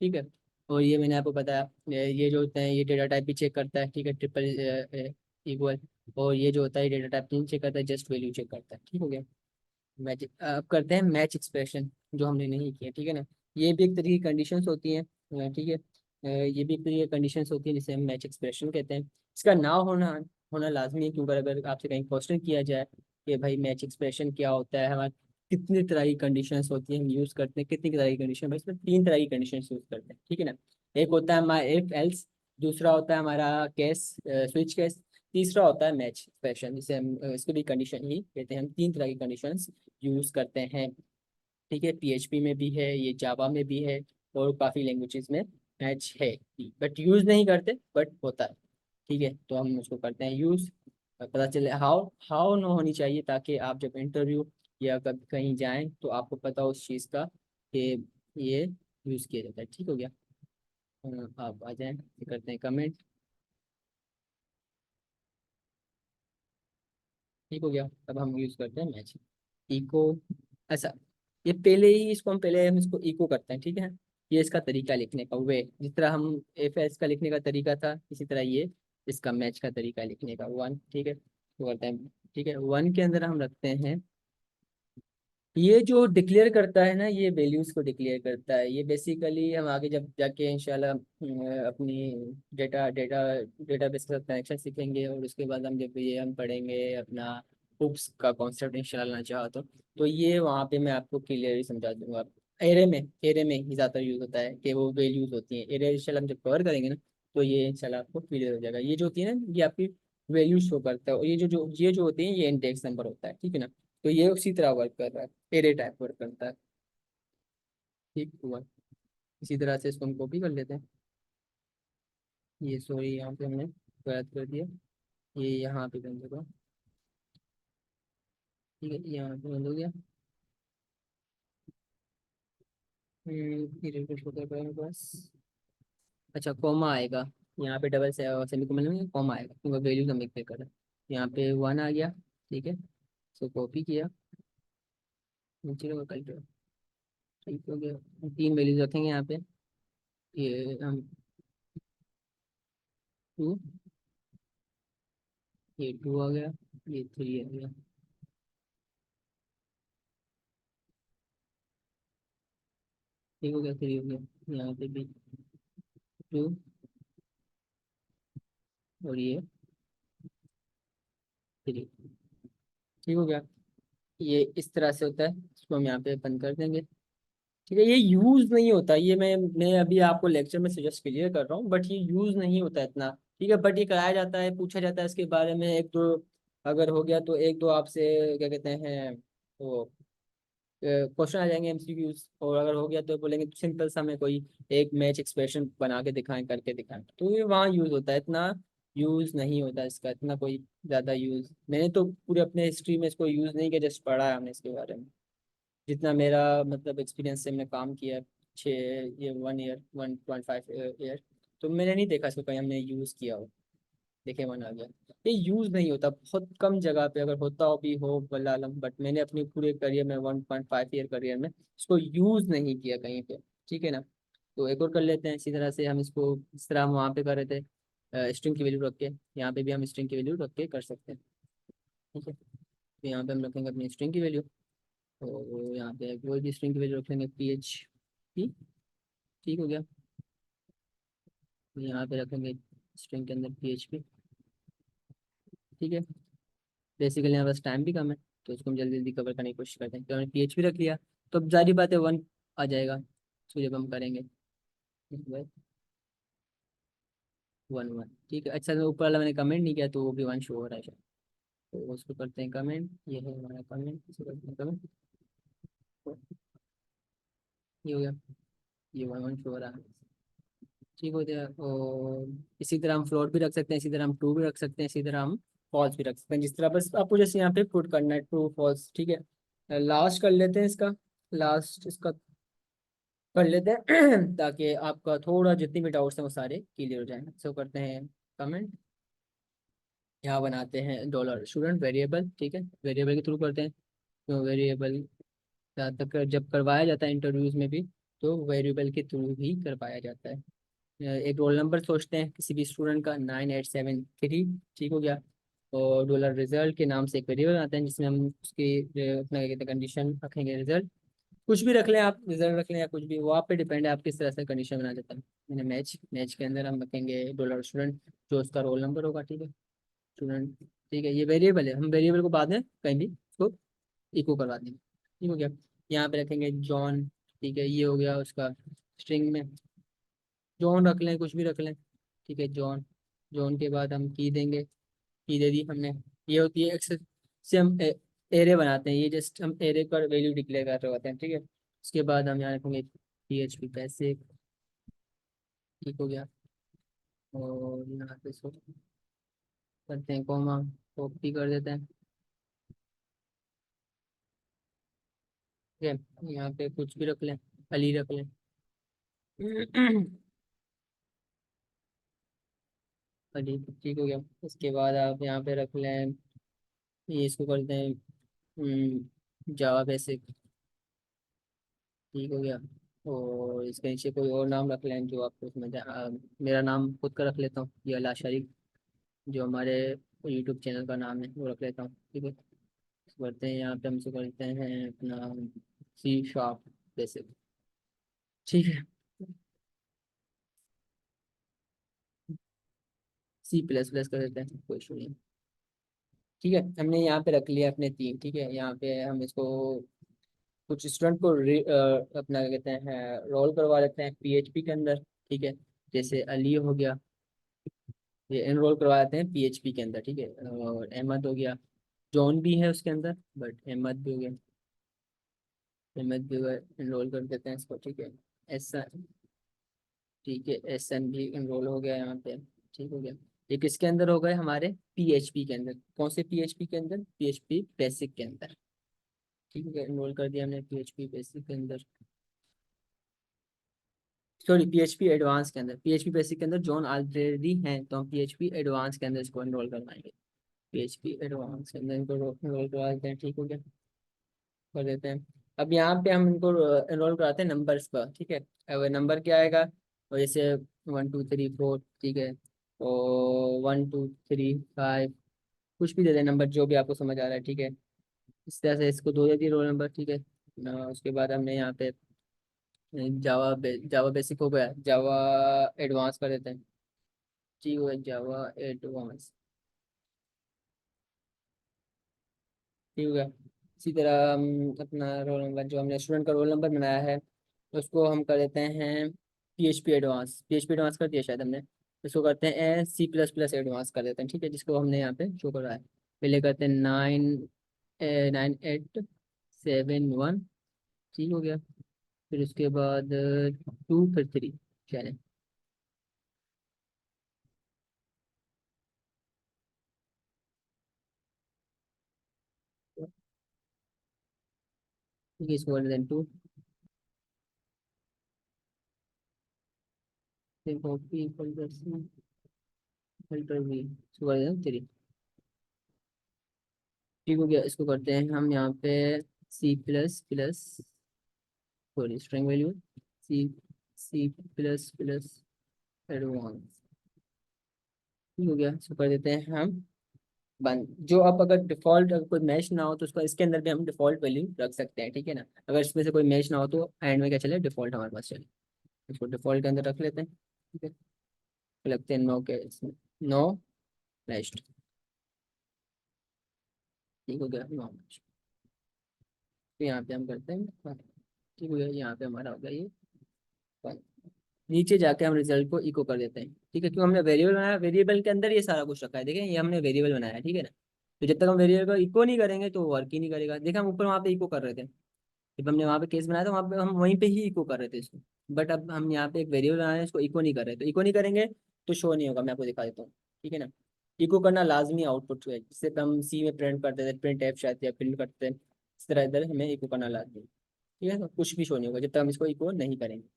ठीक है। और ये मैंने आपको बताया, ये जो होता है ये डेटा टाइप भी चेक करता है, ठीक है, ट्रिपल इक्वल। और ये जो होता है डेटा टाइप नहीं चेक करता है, जस्ट वैल्यू चेक करता है, ठीक हो गया। मैच अब करते हैं मैच एक्सप्रेशन, जो हमने नहीं किया, ठीक है ना। ये भी एक तरह की कंडीशंस होती हैं, ठीक है। ये भी एक तरह की कंडीशंस होती हैं जिसे हम मैच एक्सप्रेशन कहते हैं। इसका ना होना होना लाजमी है, क्योंकि अगर आपसे कहीं क्वेश्चन किया जाए कि भाई मैच एक्सप्रेशन क्या होता है, हमारे कितनी तरह की कंडीशंस होती हैं हम यूज़ करते हैं, कितनी तरह की कंडीशन, भाई इसमें 3 तरह की कंडीशन यूज़ करते हैं, ठीक है ना। एक होता है हमारा इफ एल्स, दूसरा होता है हमारा केस, स्विच केस, तीसरा होता है मैच एक्सप्रेशन, जिसे हम इसको भी कंडीशन ही कहते हैं। हम 3 तरह की कंडीशंस यूज करते हैं, ठीक है। पीएचपी में भी है, ये जावा में भी है, और काफ़ी लैंग्वेजेस में मैच है, बट यूज नहीं करते, बट होता है, ठीक है। तो हम उसको करते हैं यूज। पता चले हाउ, हाउ न होनी चाहिए, ताकि आप जब इंटरव्यू या कभी कहीं जाएं तो आपको पता हो उस चीज़ का कि ये यूज़ किया जाता है, ठीक हो गया। आप आ जाएं, करते हैं कमेंट। ठीक हो गया। अब हम यूज करते हैं मैच इको। ऐसा, ये पहले ही इसको हम इसको इको करते हैं, ठीक है। ये इसका तरीका लिखने का वे, जिस तरह हम एफ एस का लिखने का तरीका था, इसी तरह ये इसका मैच का तरीका लिखने का वन, ठीक है, तो करते हैं। ठीक है, वन के अंदर हम रखते हैं, ये जो डिक्लेयर करता है ना, ये वैल्यूज को डिक्लेयर करता है। ये बेसिकली हम आगे जब जाके इंशाल्लाह अपनी डेटा डेटाबेस के साथ कनेक्शन सीखेंगे, और उसके बाद हम जब ये हम पढ़ेंगे अपना हुक्स का कॉन्सेप्ट इंशाल्लाह चाहा तो ये वहाँ पे मैं आपको क्लियरली समझा दूंगा। एरे में ही ज़्यादा यूज़ होता है कि वो वैल्यूज होती हैं। एरे इंशाल्लाह हम जब कवर करेंगे ना, तो ये इंशाल्लाह आपको क्लियर हो जाएगा। ये जो होती है ना, ये आपकी वैल्यू शो करता है, और ये जो होती है, ये इंडेक्स नंबर होता है, ठीक है ना। तो ये उसी तरह वर्क कर रहा है, एरे टाइप वर्क करता है। ठीक हुआ। इसी तरह से इसको हम कॉपी कर लेते हैं। ये सॉरी, यहाँ पे हमने गलत कर दिया। ये यहाँ पे बंद होगा। ठीक है, यहाँ पे बंद हो गया। फिर रिफ्रेश होता है मेरे पास। अच्छा, कॉमा आएगा। यहाँ पे डबल से सेमीकोलन में कॉमा आएगा, क्योंकि वैल्यूज हम एक पे कर रहे हैं। यहाँ पे वन आ गया, ठीक है। इसको कॉपी किया, नीचे का कल ठीक हो गया। तीन वैल्यूज रखेंगे यहाँ पे। ये हम टू, ये टू आ गया, ये थ्री आ गया। ठीक हो गया, थ्री हो गया। यहाँ पे भी टू, और ये थ्री। ठीक हो गया। ये इस तरह से होता है, इसको हम यहाँ पे बंद कर देंगे। ठीक है, ये यूज नहीं होता, ये मैं अभी आपको लेक्चर में सजेस्ट क्लियर कर रहा हूँ, बट ये यूज नहीं होता इतना। ठीक है, बट ये कराया जाता है, पूछा जाता है इसके बारे में एक दो। अगर हो गया तो एक दो आपसे क्या कहते हैं वो क्वेश्चन आ जाएंगे एमसीक्यूज, और अगर हो गया तो बोलेंगे सिंपल सा में कोई एक मैच एक्सप्रेशन बना के दिखाएं, करके दिखाएं, तो ये वहाँ यूज होता है। इतना यूज नहीं होता इसका, इतना कोई ज्यादा यूज मैंने तो पूरे अपने हिस्ट्री में इसको यूज नहीं किया, जस्ट पढ़ा है हमने इसके बारे में। जितना मेरा मतलब एक्सपीरियंस से मैं काम किया, 1 ईयर 1.5 ईयर, तो मैंने नहीं देखा इसको कहीं हमने यूज किया हो। देखे मन आ गया। ये यूज नहीं होता, बहुत कम जगह पे अगर होता हो भी हो वल्लाह आलम, बट मैंने अपने पूरे करियर में 1.5 ईयर करियर में इसको यूज नहीं किया कहीं पे। ठीक है ना। तो एक और कर लेते हैं इसी तरह से, हम इसको इस तरह हम वहाँ पे कर रहे थे स्ट्रिंग की वैल्यू रख के, यहाँ पे भी हम स्ट्रिंग की वैल्यू रख के कर सकते हैं। ठीक है, तो यहाँ पे हम रखेंगे अपनी स्ट्रिंग की वैल्यू, तो यहाँ पे कोई भी स्ट्रिंग की वैल्यू रख लेंगे PHP। ठीक हो गया। तो यहाँ पे रखेंगे स्ट्रिंग के अंदर PHP। ठीक है, बेसिकली यहाँ पास टाइम भी कम है, तो उसको हम जल्दी जल्दी कवर करने की कोशिश करते हैं। तो हमने PHP रख लिया, तो अब जारी बात है वन आ जाएगा, उसको जब हम करेंगे। वन वन, ठीक है। अच्छा, तो ऊपर वाला मैंने कमेंट नहीं किया, तो वो भी वन शो हो रहा है। तो उसको करते हैं कमेंट, ये है हमारा कमेंट, इसको करते हैं कमेंट। ये हो गया, ये वन वन शो हो रहा है। ठीक हो गया। और इसी तरह हम फ्लोट भी रख सकते हैं, इसी तरह हम टू भी रख सकते हैं, इसी तरह हम फॉल्स भी रख सकते हैं, जिस तरह बस आपको जैसे यहाँ पे पुट करना है ट्रू फॉल्स। ठीक है, लास्ट कर लेते हैं इसका, लास्ट इसका कर लेते हैं ताकि आपका थोड़ा जितनी भी डाउट्स हैं वो सारे क्लियर हो जाएं। सो करते हैं कमेंट, यहाँ बनाते हैं डॉलर स्टूडेंट वेरिएबल, ठीक है, वेरिएबल के थ्रू करते हैं। तो वेरिएबल ज़्यादातर जब करवाया जाता है इंटरव्यूज में भी, तो वेरिएबल के थ्रू ही करवाया जाता है। एक रोल नंबर सोचते हैं किसी भी स्टूडेंट का, 9873। ठीक हो गया। और डॉलर रिजल्ट के नाम से एक वेरिएबल आता है, जिसमें हम उसकी अपना क्या कहते हैं कंडीशन रखेंगे, रिजल्ट कुछ भी रख लें आप, रिजल्ट रख लें या कुछ भी, वो आप पे डिपेंड है आप किस तरह से कंडीशन बना देता है। मैंने मैच के अंदर हम रखेंगे डॉलर स्टूडेंट, जो उसका रोल नंबर होगा, ठीक है, स्टूडेंट। ठीक है, ये वेरिएबल है, हम वेरिएबल को बाद में कहीं भी उसको इको करवा देंगे। ठीक हो गया। यहाँ पे रखेंगे जॉन, ठीक है, ये हो गया उसका स्ट्रिंग में, जॉन रख लें, कुछ भी रख लें। ठीक है, जॉन। जॉन के बाद हम की देंगे, की दे दी हमने। ये होती है एक्सेस से हम एरे बनाते हैं, ये जस्ट हम एरे पर वैल्यू डिक्लेयर कर रहे होते हैं। ठीक है, उसके बाद हम यहाँ रखेंगे PHP पैसे। ठीक हो गया। और यहाँ पे सो करते हैं कॉमा, कॉपी कर देते हैं। ठीक है, यहाँ पे कुछ भी रख लें, अली रख लें अली, ठीक हो गया। इसके बाद आप यहाँ पे रख लें, ये इसको करते हैं जावा बेसिक, ठीक हो गया। और इसके नीचे कोई और नाम रख लें जो आपको समझ मेरा नाम खुद का रख लेता हूँ, ये अला शरीफ, जो हमारे यूट्यूब चैनल का नाम है वो रख लेता हूँ, ठीक है। करते हैं यहाँ पे, हमसे करते हैं अपना C# बेसिक, ठीक है। C++ कर देते हैं, कोई इशू नहीं। ठीक है, हमने यहाँ पे रख लिया अपने तीन, ठीक है। यहाँ पे हम इसको कुछ स्टूडेंट को अपना क्या कहते हैं रोल करवा लेते हैं PHP के अंदर, ठीक है। जैसे अली हो गया, ये एनरोल करवा देते हैं PHP के अंदर, ठीक है। और अहमद हो गया, जॉन भी है उसके अंदर, बट अहमद भी हो गया, अहमद भी एनरोल कर देते हैं इसको, ठीक है। एस, ठीक है, SN भी एनरोल हो गया यहाँ पे, ठीक हो गया। ये किसके अंदर हो गए हमारे, PHP के अंदर। कौन से PHP के अंदर, PHP बेसिक के अंदर, ठीक है। एनरोल कर दिया हमने PHP बेसिक के अंदर, सॉरी PHP एडवांस के अंदर। PHP बेसिक के अंदर जॉन ऑलरेडी हैं, तो हम PHP एडवांस के अंदर इसको एनरोल करवाएंगे। PHP एडवांस के अंदर इनको एनरोल करवा देते हैं, ठीक हो गया, कर देते हैं। अब यहाँ पे हम इनको एनरोल कराते हैं नंबर्स पर, ठीक है। अब नंबर क्या आएगा, और जैसे 1 2 3 4, ठीक है। और 1 2 3 5, कुछ भी दे दें नंबर, जो भी आपको समझ आ रहा है, ठीक है। इस तरह से इसको दो दे दिए रोल नंबर, ठीक है। उसके बाद हमने यहाँ पे जावा बेसिक हो गया, जावा एडवांस कर देते हैं, ठीक है। जावा एडवांस, ठीक हो गया। इसी तरह हम अपना रोल नंबर, जो हमने स्टूडेंट का रोल नंबर बनाया है, उसको हम कर देते हैं PHP एडवांस कर दिया शायद हमने। इसको करते हैं C++ एडवांस कर देते हैं, ठीक है, जिसको हमने यहाँ पे शो करा है। पहले करते हैं 9 8 7 1, ठीक हो गया। फिर उसके बाद 2 फिर 3, चलें, ठीक है। इसको कर देते हैं 2, फिर कॉपी फोल्डर से फिल्टर भी, इसको कर देते हैं 3, ठीक हो गया। इसको करते हैं हम यहाँ पे C++, sorry string value, C++ advance, ठीक हो गया। इसको कर देते हैं हम बंद। जो आप अगर डिफॉल्ट, अगर कोई मैच ना हो तो उसको इसके अंदर भी हम डिफॉल्ट वैल्यू रख सकते हैं, ठीक है ना। अगर इसमें से कोई मैच ना हो तो एंड में क्या चले, डिफॉल्ट हमारे पास चले। इसको डिफॉल्ट के अंदर रख लेते हैं, ठीक है। फिर लगते हैं नो के इसमें, नो नेक्स्ट, ठीक हो गया, नो नेक्स्ट। तो यहाँ पे हम करते हैं हाँ, ठीक हो गया। यहाँ पे हमारा हो गया ये वन। नीचे जाके हम रिजल्ट को इको कर देते हैं, ठीक है। क्यों हमने वेरिएबल बनाया, वेरिएबल के अंदर ये सारा कुछ रखा है, देखें ये हमने वेरिएबल बनाया है, ठीक है ना। तो जब तक हम वेरिएबल को इको नहीं करेंगे तो वर्क ही नहीं करेगा। देखा, हम ऊपर वहाँ पे इको कर रहे थे, जब हमने वहाँ पे केस बनाया था वहाँ पे हम वहीं पे ही इको कर रहे थे इसको। बट अब हम यहाँ पे एक वेरिएबल बना रहे हैं, इसको इको नहीं कर रहे, तो इको नहीं करेंगे तो शो नहीं होगा। मैं आपको दिखा देता हूँ, ठीक है ना। इको करना लाजमी आउटपुट है, जिससे हम C में प्रिंट करते थे, प्रिंट एफ शायद, या प्रिंट करते हैं, इस तरह इधर हमें इको करना लाजमी है, ठीक है। तो कुछ भी शो नहीं होगा जब तक हम इसको इको नहीं करेंगे।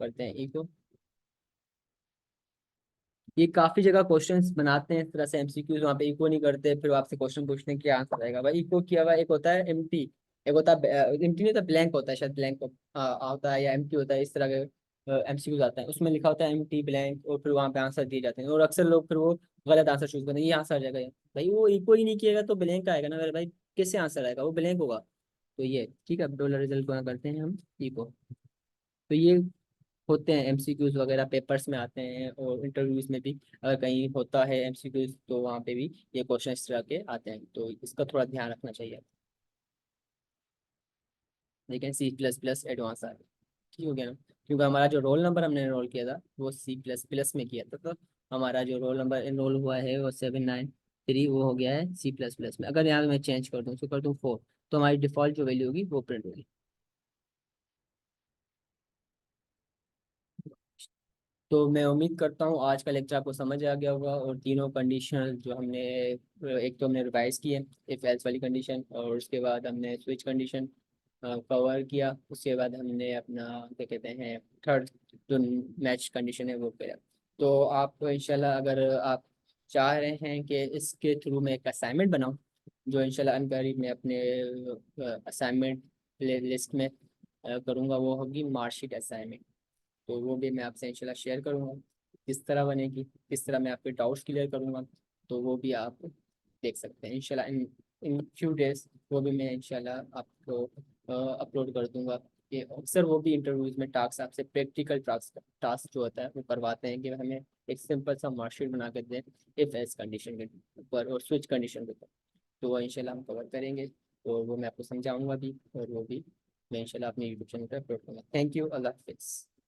करते हैं इको। ये काफी जगह क्वेश्चंस बनाते हैं इस तरह से MCQs, वहाँ पे इको नहीं करते, फिर वो आपसे क्वेश्चन पूछने की आंसर आएगा भाई इको किया हुआ। एक होता है एम्प्टी, एक होता है एम्प्टी नहीं होता, ब्लैंक होता है शायद, ब्लैंक होता है, या एम्प्टी होता है, इस तरह के MCQs आते हैं, उसमें लिखा होता है एम्प्टी ब्लैंक, और फिर वहाँ पे आंसर दिए जाते हैं, और अक्सर लोग फिर वो गलत आंसर चूज करते हैं, ये आंसर आ जाएगा भाई, वो इको ही नहीं किएगा तो ब्लैंक आएगा ना मेरे भाई, कैसे आंसर आएगा, वो ब्लैंक होगा। तो ये ठीक है, अब डॉलर रिजल्ट को करते हैं हम इको। तो ये होते हैं MCQs वगैरह, पेपर्स में आते हैं, और इंटरव्यूज में भी अगर कहीं होता है MCQs तो वहाँ पे भी ये क्वेश्चन इस तरह के आते हैं, तो इसका थोड़ा ध्यान रखना चाहिए। लेकिन C++ एडवांस आ गया, ठीक हो गया ना। क्योंकि हमारा जो रोल नंबर हमने एनरोल किया था वो C++ में किया था, तो हमारा जो रोल नंबर एनरोल हुआ है वो 793, वो हो गया है C++ में। अगर यहाँ पे मैं चेंज कर दूँ, उसको कर दूँ 4, तो हमारी डिफॉल्ट जो वैल्यू होगी वो प्रिंट होगी। तो मैं उम्मीद करता हूँ आज का लेक्चर आपको समझ आ गया होगा, और तीनों कंडीशन जो हमने, एक तो हमने रिवाइज की है इफ एल्स वाली कंडीशन, और उसके बाद हमने स्विच कंडीशन कवर किया, उसके बाद हमने अपना क्या कहते हैं थर्ड जो मैच कंडीशन है वो किया। तो आप इंशाल्लाह अगर आप चाह रहे हैं कि इसके थ्रू मैं एक असाइनमेंट बनाऊं, जो इंशाल्लाह अनकरीब मैं अपने असाइनमेंट लिस्ट में करूँगा, वो होगी मार्कशीट असाइनमेंट। तो वो भी मैं आपसे इंशाल्लाह शेयर करूँगा किस तरह बनेगी, किस तरह मैं आपके डाउट्स क्लियर करूँगा। तो वो भी आप देख सकते हैं इंशाल्लाह इन इन फ्यू डेज। वो भी मैं इंशाल्लाह आपको अपलोड कर दूंगा। कि अक्सर वो भी इंटरव्यूज में टास्क आपसे प्रैक्टिकल टास्क टास्क जो होता है वो करवाते हैं कि हमें एक सिंपल सा मार्कशीट बना कर दें इफ एस कंडीशन के ऊपर और स्विच कंडीशन के ऊपर। तो वो इंशाल्लाह हम कवर करेंगे। तो वो मैं आपको समझाऊंगा भी, और वो भी मैं इंशाल्लाह अपने यूट्यूब चैनल पर अपलोड करूँगा। थैंक यू, अल्लाह हाफिज़।